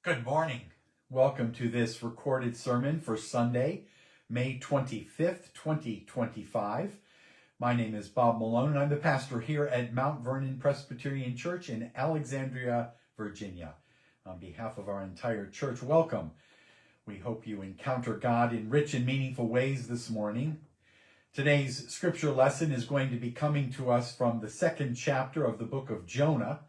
Good morning. Welcome to this recorded sermon for Sunday, May 25th, 2025. My name is Bob Malone, and I'm the pastor here at Mount Vernon Presbyterian Church in Alexandria, Virginia. On behalf of our entire church, welcome. We hope you encounter God in rich and meaningful ways this morning. Today's scripture lesson is going to be coming to us from the second chapter of the book of Jonah.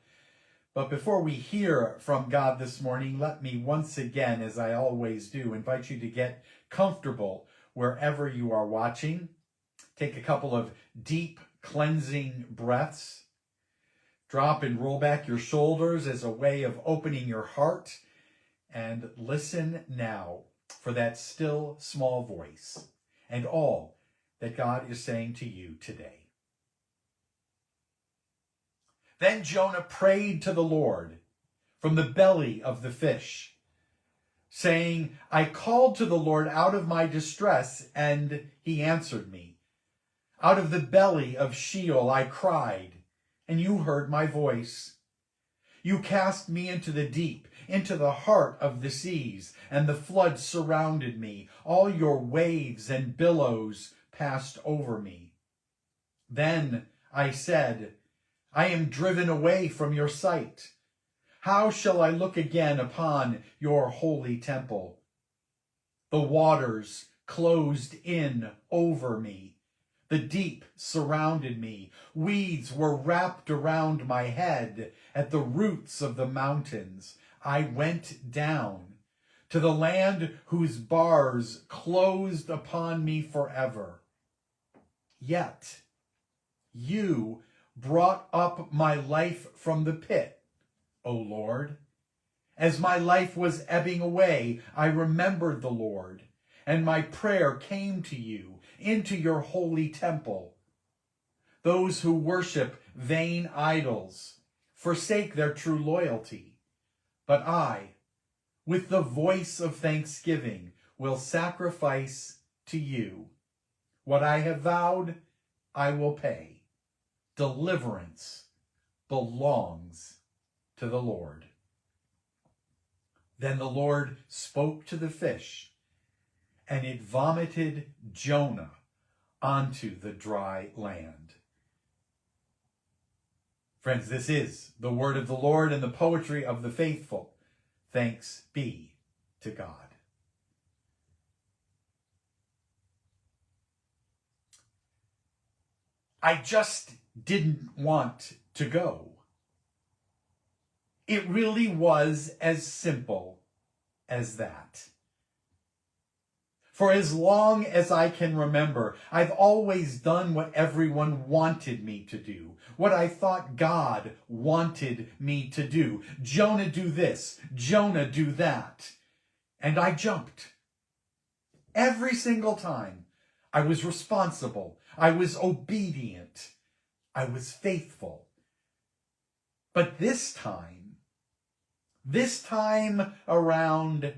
But before we hear from God this morning, let me once again, as I always do, invite you to get comfortable wherever you are watching. Take a couple of deep cleansing breaths. Drop and roll back your shoulders as a way of opening your heart. And listen now for that still small voice and all that God is saying to you today. Then Jonah prayed to the Lord from the belly of the fish, saying, I called to the Lord out of my distress, and he answered me. Out of the belly of Sheol I cried, and you heard my voice. You cast me into the deep, into the heart of the seas, and the flood surrounded me. All your waves and billows passed over me. Then I said, I am driven away from your sight. How shall I look again upon your holy temple? The waters closed in over me. The deep surrounded me. Weeds were wrapped around my head. At the roots of the mountains, I went down to the land whose bars closed upon me forever. Yet you brought up my life from the pit, O Lord. As my life was ebbing away, I remembered the Lord, and my prayer came to you into your holy temple. Those who worship vain idols forsake their true loyalty, but I, with the voice of thanksgiving, will sacrifice to you. What I have vowed, I will pay. Deliverance belongs to the Lord. Then the Lord spoke to the fish, and it vomited Jonah onto the dry land. Friends, this is the word of the Lord and the poetry of the faithful. Thanks be to God. I just didn't want to go. It really was as simple as that. For as long as I can remember, I've always done what everyone wanted me to do, what I thought God wanted me to do. Jonah, do this. Jonah, do that. And I jumped. Every single time. I was responsible. I was obedient. I was faithful. But this time around,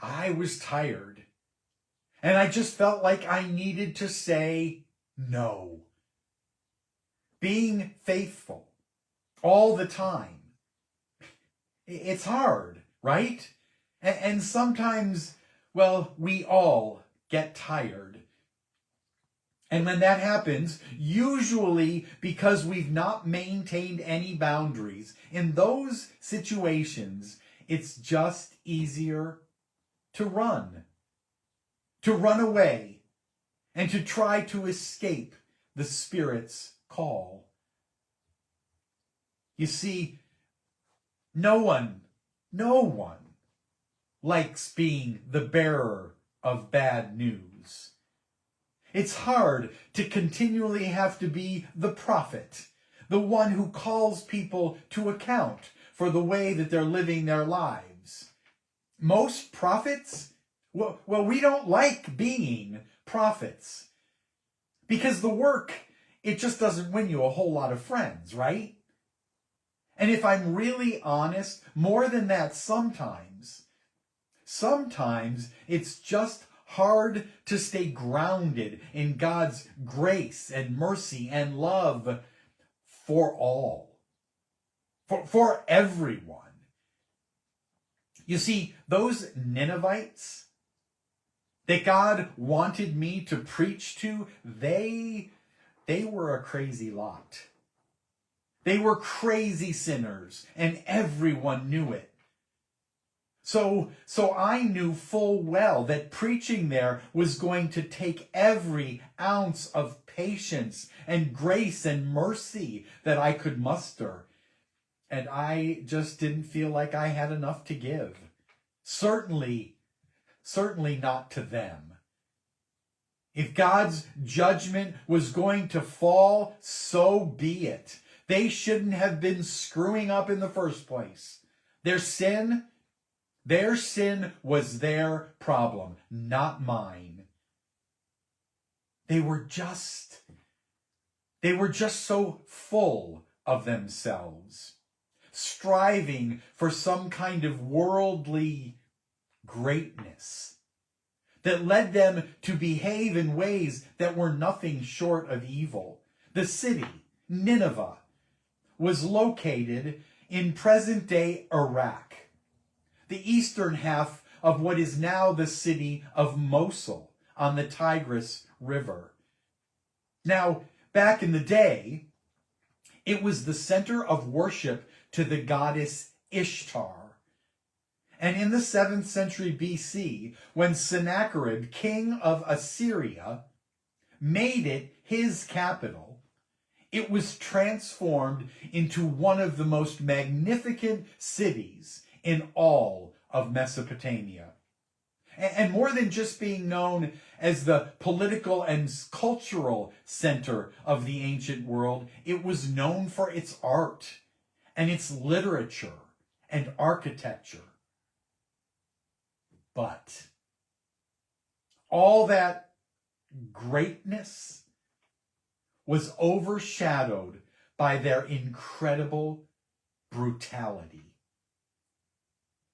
I was tired. And I just felt like I needed to say no. Being faithful all the time, it's hard, right? And sometimes, we all get tired. And when that happens, usually because we've not maintained any boundaries, in those situations, it's just easier to run away, and to try to escape the Spirit's call. You see, no one likes being the bearer of bad news. It's hard to continually have to be the prophet, the one who calls people to account for the way that they're living their lives. Most prophets, we don't like being prophets because the work, it just doesn't win you a whole lot of friends, right? And if I'm really honest, more than that, sometimes it's just hard to stay grounded in God's grace and mercy and love for all, for everyone. You see, those Ninevites that God wanted me to preach to, they were a crazy lot. They were crazy sinners, and everyone knew it. So I knew full well that preaching there was going to take every ounce of patience and grace and mercy that I could muster. And I just didn't feel like I had enough to give. Certainly not to them. If God's judgment was going to fall, so be it. They shouldn't have been screwing up in the first place. Their sin was their problem, not mine. They were just so full of themselves, striving for some kind of worldly greatness that led them to behave in ways that were nothing short of evil. The city, Nineveh, was located in present-day Iraq, the eastern half of what is now the city of Mosul on the Tigris River. Now, back in the day, it was the center of worship to the goddess Ishtar. And in the 7th century BC, when Sennacherib, king of Assyria, made it his capital, it was transformed into one of the most magnificent cities in all of Mesopotamia. And more than just being known as the political and cultural center of the ancient world, it was known for its art and its literature and architecture. But all that greatness was overshadowed by their incredible brutality.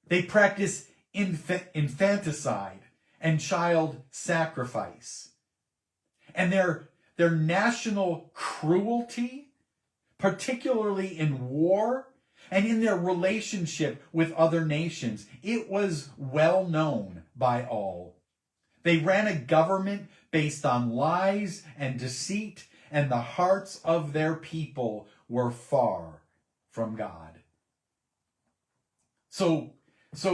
They practiced infanticide and child sacrifice. And their national cruelty, particularly in war and in their relationship with other nations, it was well known by all. They ran a government based on lies and deceit, and the hearts of their people were far from God. So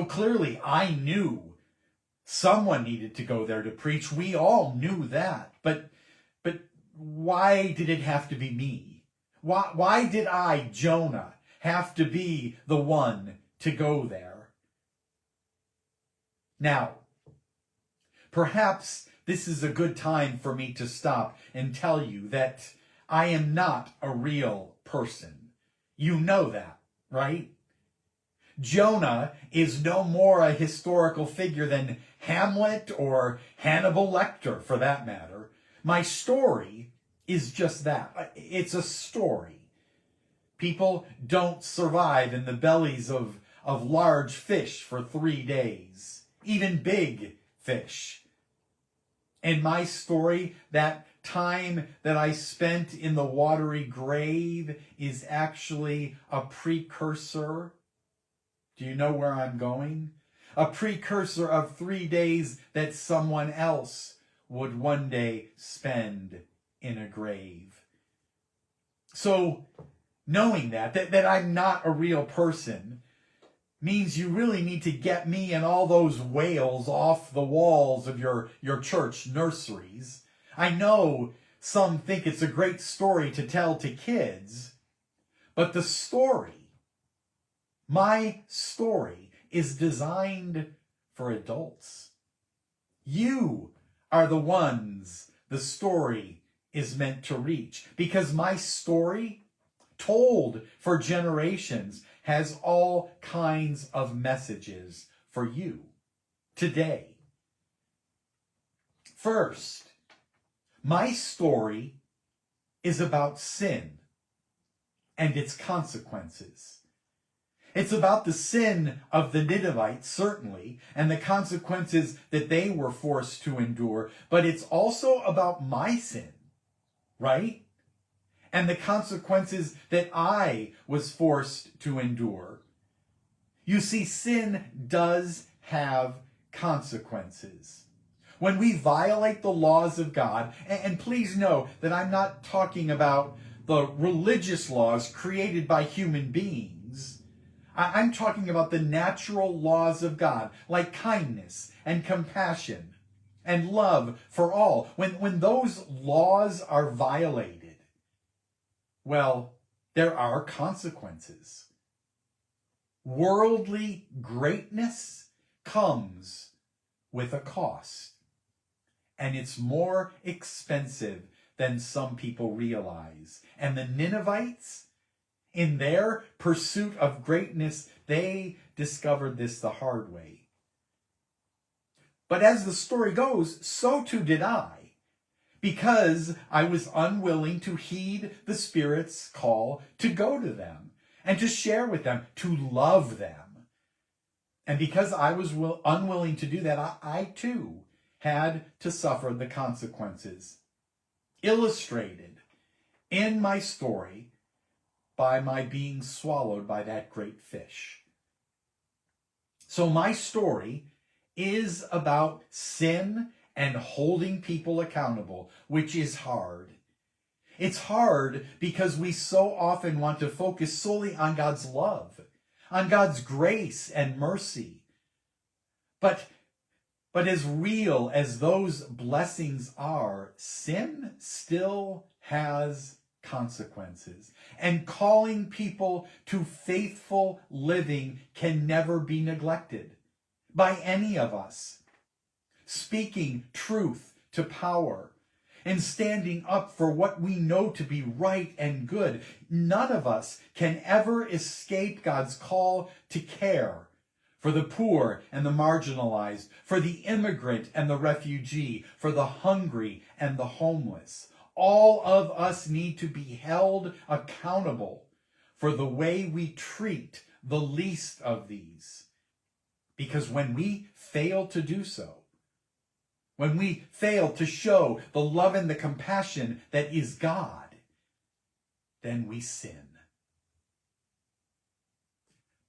clearly I knew someone needed to go there to preach. We all knew that. But why did it have to be me? Why did I, Jonah, have to be the one to go there? Now, perhaps this is a good time for me to stop and tell you that I am not a real person. You know that, right? Jonah is no more a historical figure than Hamlet or Hannibal Lecter, for that matter. My story is just that. It's a story. People don't survive in the bellies of large fish for 3 days, even big fish. In my story, that time that I spent in the watery grave is actually a precursor. Do you know where I'm going? A precursor of 3 days that someone else would one day spend in a grave. So, knowing that I'm not a real person means you really need to get me and all those whales off the walls of your church nurseries. I know some think it's a great story to tell to kids, but the story, my story, is designed for adults. You are the ones the story is meant to reach, because my story, told for generations, has all kinds of messages for you today. First, my story is about sin and its consequences. It's about the sin of the Ninevites, certainly, and the consequences that they were forced to endure, but it's also about my sin, right? And the consequences that I was forced to endure. You see, sin does have consequences. When we violate the laws of God, and please know that I'm not talking about the religious laws created by human beings. I'm talking about the natural laws of God, like kindness and compassion and love for all. When those laws are violated, well, there are consequences. Worldly greatness comes with a cost, and it's more expensive than some people realize. And the Ninevites, in their pursuit of greatness, they discovered this the hard way. But as the story goes, so too did I, because I was unwilling to heed the Spirit's call to go to them and to share with them, to love them. And because I was unwilling to do that, I too had to suffer the consequences, illustrated in my story by my being swallowed by that great fish. So my story is about sin and holding people accountable, which is hard. It's hard because we so often want to focus solely on God's love, on God's grace and mercy. But as real as those blessings are, sin still has consequences. And calling people to faithful living can never be neglected by any of us. Speaking truth to power and standing up for what we know to be right and good. None of us can ever escape God's call to care for the poor and the marginalized, for the immigrant and the refugee, for the hungry and the homeless. All of us need to be held accountable for the way we treat the least of these. Because when we fail to do so, when we fail to show the love and the compassion that is God, then we sin.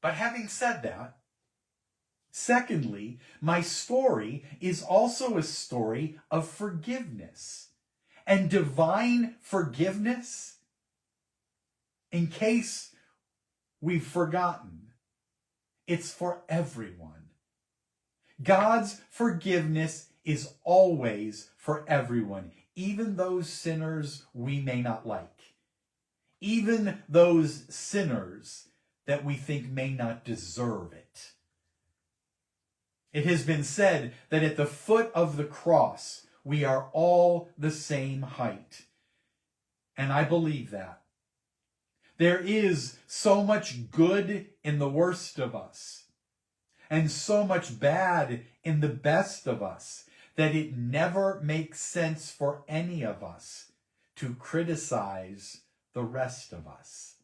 But having said that, secondly, my story is also a story of forgiveness. And divine forgiveness, in case we've forgotten, it's for everyone. God's forgiveness is always for everyone, even those sinners we may not like, even those sinners that we think may not deserve it. It has been said that at the foot of the cross, we are all the same height. And I believe that. There is so much good in the worst of us, and so much bad in the best of us, that it never makes sense for any of us to criticize the rest of us.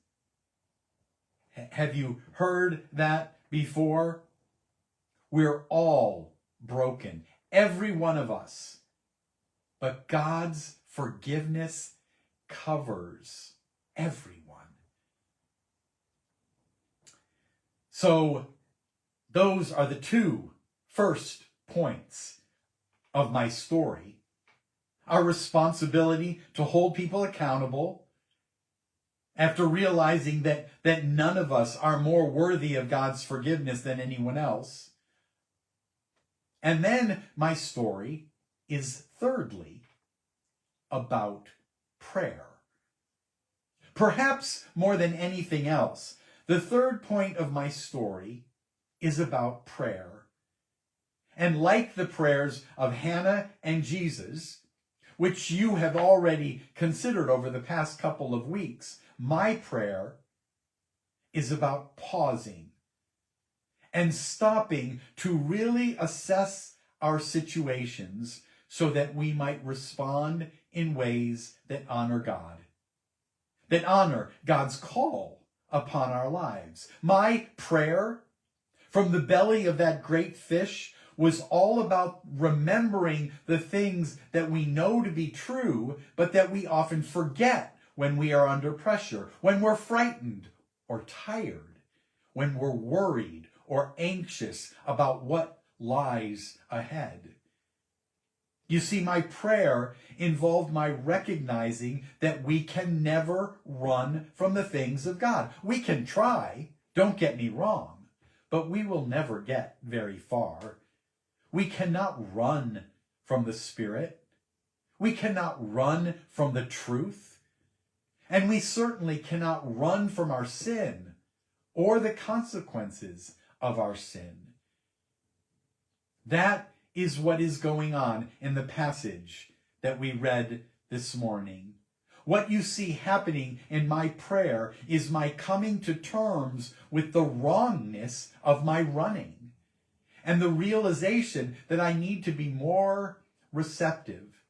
Have you heard that before? We're all broken, every one of us. But God's forgiveness covers everyone. So those are the two first points of my story. Our responsibility to hold people accountable after realizing that none of us are more worthy of God's forgiveness than anyone else. And then my story is thirdly about prayer. Perhaps more than anything else, the third point of my story is about prayer. And like the prayers of Hannah and Jesus, which you have already considered over the past couple of weeks, my prayer is about pausing and stopping to really assess our situations so that we might respond in ways that honor God, that honor God's call upon our lives. My prayer from the belly of that great fish was all about remembering the things that we know to be true, but that we often forget when we are under pressure, when we're frightened or tired, when we're worried or anxious about what lies ahead. You see, my prayer involved my recognizing that we can never run from the things of God. We can try, don't get me wrong, but we will never get very far. We cannot run from the Spirit. We cannot run from the truth. And we certainly cannot run from our sin or the consequences of our sin. That is what is going on in the passage that we read this morning. What you see happening in my prayer is my coming to terms with the wrongness of my running and the realization that I need to be more receptive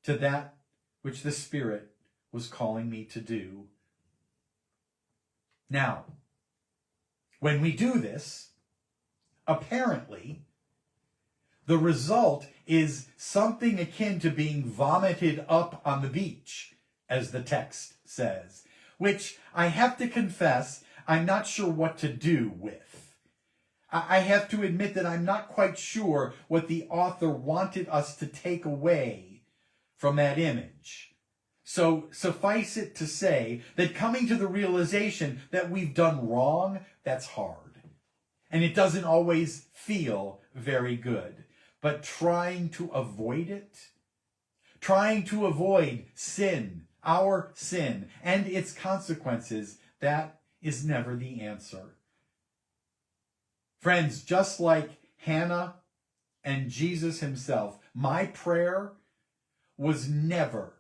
to that which the Spirit was calling me to do. Now, when we do this, apparently, the result is something akin to being vomited up on the beach, as the text says, which I have to confess I'm not sure what to do with. I have to admit that I'm not quite sure what the author wanted us to take away from that image. So suffice it to say that coming to the realization that we've done wrong, that's hard. And it doesn't always feel very good. But trying to avoid it, trying to avoid sin, our sin, and its consequences, that is never the answer. Friends, just like Hannah and Jesus himself, my prayer was never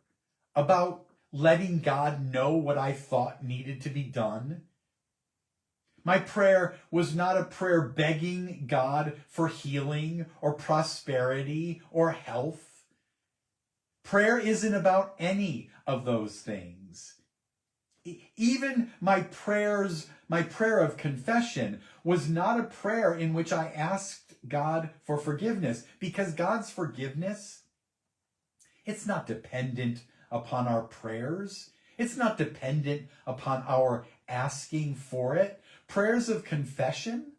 about letting God know what I thought needed to be done. My prayer was not a prayer begging God for healing or prosperity or health. Prayer isn't about any of those things. Even my prayer of confession was not a prayer in which I asked God for forgiveness, because God's forgiveness, it's not dependent upon our prayers. It's not dependent upon our asking for it. Prayers of confession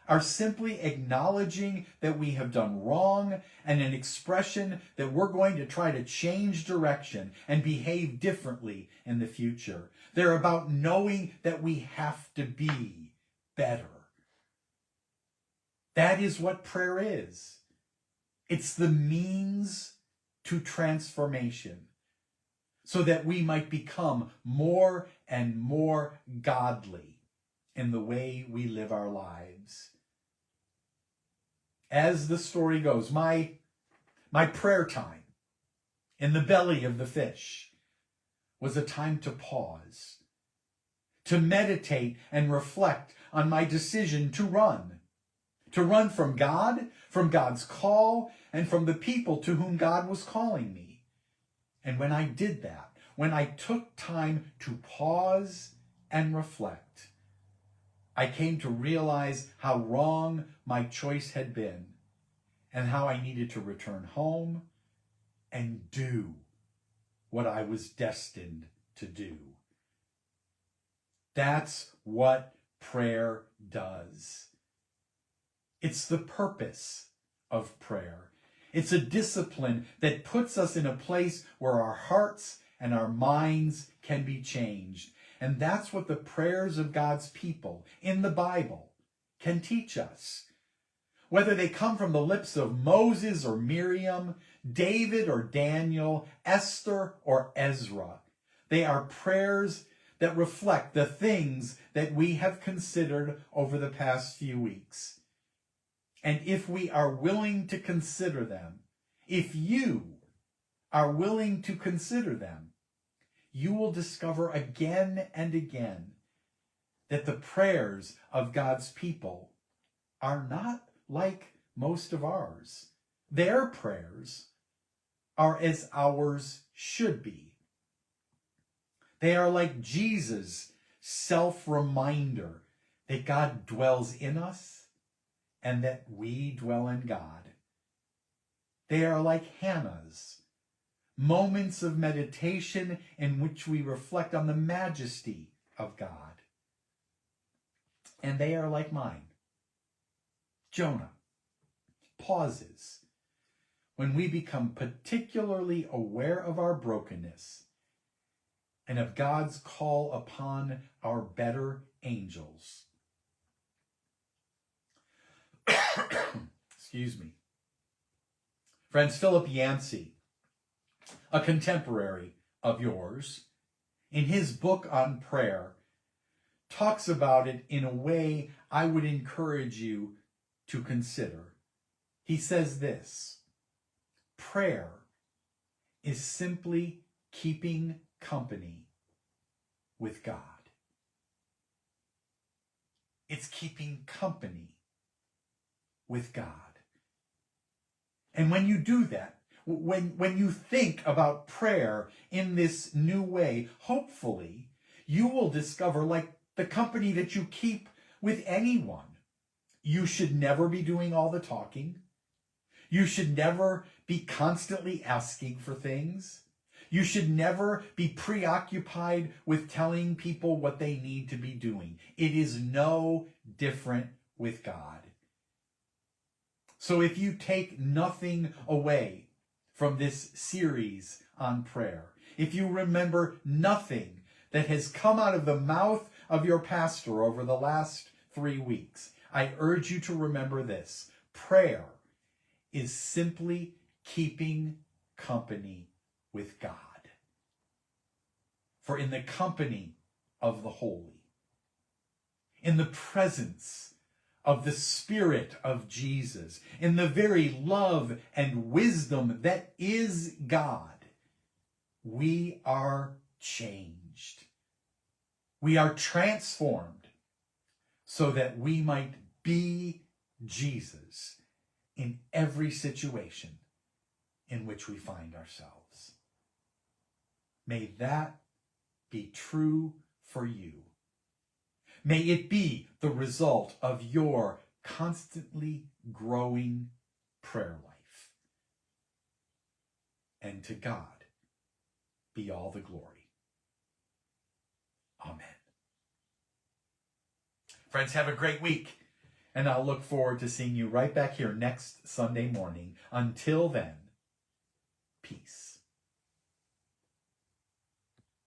are simply acknowledging that we have done wrong and an expression that we're going to try to change direction and behave differently in the future. They're about knowing that we have to be better. That is what prayer is. It's the means to transformation so that we might become more and more godly in the way we live our lives. As the story goes, my prayer time in the belly of the fish was a time to pause, to meditate and reflect on my decision to run from God, from God's call, and from the people to whom God was calling me. And when I did that, when I took time to pause and reflect, I came to realize how wrong my choice had been and how I needed to return home and do what I was destined to do. That's what prayer does. It's the purpose of prayer. It's a discipline that puts us in a place where our hearts and our minds can be changed. And that's what the prayers of God's people in the Bible can teach us. Whether they come from the lips of Moses or Miriam, David or Daniel, Esther or Ezra, they are prayers that reflect the things that we have considered over the past few weeks. And if we are willing to consider them, if you are willing to consider them, you will discover again and again that the prayers of God's people are not like most of ours. Their prayers are as ours should be. They are like Jesus' self-reminder that God dwells in us and that we dwell in God. They are like Hannah's moments of meditation in which we reflect on the majesty of God. And they are like mine. Jonah, pauses when we become particularly aware of our brokenness and of God's call upon our better angels. Excuse me. Friends, Philip Yancey, a contemporary of yours, in his book on prayer, talks about it in a way I would encourage you to consider. He says this: prayer is simply keeping company with God. It's keeping company with God. And when you do that, when you think about prayer in this new way, hopefully you will discover, like the company that you keep with anyone, you should never be doing all the talking. You should never be constantly asking for things. You should never be preoccupied with telling people what they need to be doing. It is no different with God. So if you take nothing away from this series on prayer, if you remember nothing that has come out of the mouth of your pastor over the last 3 weeks, I urge you to remember this: prayer is simply keeping company with God. For in the company of the holy, in the presence of the Spirit of Jesus, in the very love and wisdom that is God, we are changed. We are transformed so that we might be Jesus in every situation in which we find ourselves. May that be true for you. May it be the result of your constantly growing prayer life. And to God be all the glory. Amen. Friends, have a great week, and I'll look forward to seeing you right back here next Sunday morning. Until then, peace.